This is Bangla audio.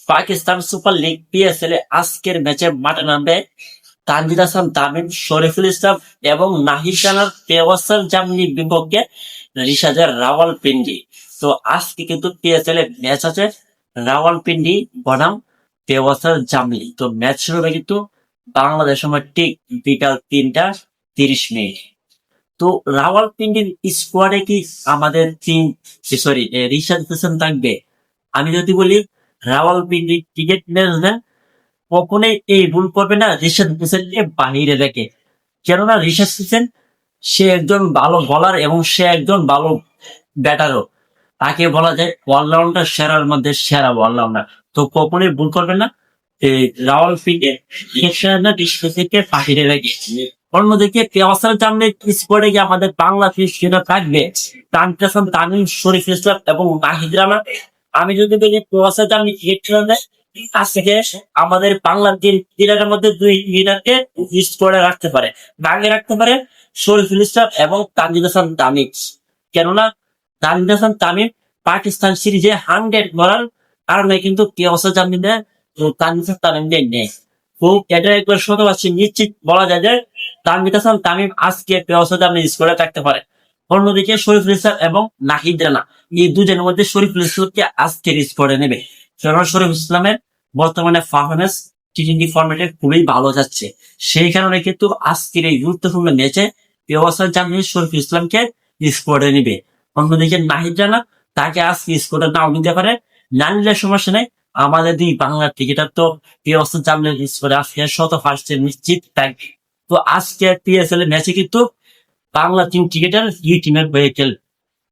পাকিস্তান সুপার লিগ পিএসএল এ আজকের ম্যাচে মাঠে নামবে তানজিদ হাসান তামিম, শরীফুল ইসলাম এবং নাহিদ রানার পেওয়াসার জামিনীর বিপক্ষে রিশাদের রাওয়ালপিন্ডি। তো আজকে কিন্তু পিএসএল এ ম্যাচ আছে রাওয়ালপিন্ডি বনাম পেওয়াসার জামিনী। তো ম্যাচ শুরু হবে কিন্তু বাংলাদেশ সময় ঠিক বিকাল 3টা 30 মিনিট। তো রাওয়ালপিন্ডির স্কোয়াডে কি আমাদের রিশাদ হোসেন থাকবে? আমি যদি বলি রাওয়ালপিন্ডি ক্রিকেট ম্যানেজমেন্ট কখনোই এই ভুল করবে না রিশাদ হোসেনকে বাহিরে রেখে। কেননা রিশাদ হোসেন সে একজন ভালো বলার এবং সে একজন ভালো ব্যাটারও। তাকে বলা যায় অলরাউন্ডার, সেরার মধ্যে সেরা অলরাউন্ডার। তো কখনোই ভুল করবে না এই রাওয়ালপিন্ডি রিশাদ হোসেনকে বাহিরে রেখে। অন্যদিকে পেওয়াসার জামিনের স্কোয়াডে গিয়ে আমাদের বাংলাদেশ সেটা থাকবে তানজিদ হাসান তামিম, শরীফুল ইসলাম এবং নাহিদ রানা। আমি যদি বলি পেওয়াসার জামিন আজকে আমাদের বাংলার ক্রীড়ার মধ্যে দুই ক্রীড়াকে স্কোয়াডে রাখতে পারে, ভাগে রাখতে পারে শরীফুল ইসলাম এবং তানজিদ হাসান তামিম। কেননা তানজিদ হাসান তামিম পাকিস্তান সিরিজে 100 করার কারণে কিন্তু পেওয়াসার জামিনে তানজিদ হাসান তামিমদের নেই। তো এটা একবার শতভাগ নিশ্চিত বলা যায় যে তানজিদ হাসান তামিম আজকে পেওয়াসার জামিন স্কোয়াডে থাকতে পারে। অন্যদিকে শরীফুল ইসলাম এবং নাহিদ রানা, এই দুজনের মধ্যে শরীফুল ইসলামকে আজকের স্কোয়াডে নেবে। কেননা শরীফুল ইসলামের বর্তমানে পারফরমেন্স টি20 ফরম্যাটে খুবই ভালো যাচ্ছে। সেই কারণে কিন্তু আজকের এই গুরুত্বপূর্ণ ম্যাচে পেওয়াসার জামিন শরীফুল ইসলামকে স্কোয়াডে নিবে। অন্যদিকে নাহিদ রানা তাকে আজকে স্কোয়াডে নাও নিতে পারে, না নিলে সমস্যা নেই। আমাদের দুই বাংলার ক্রিকেটার তো পেওয়াসার জামিনের স্কোয়াডে আজকে 100% নিশ্চিত থাকবে। তো আজকে পিএসএল এর ম্যাচে কিন্তু বাংলা টিম ক্রিকেটার দুই টিমের হয়ে খেলবে।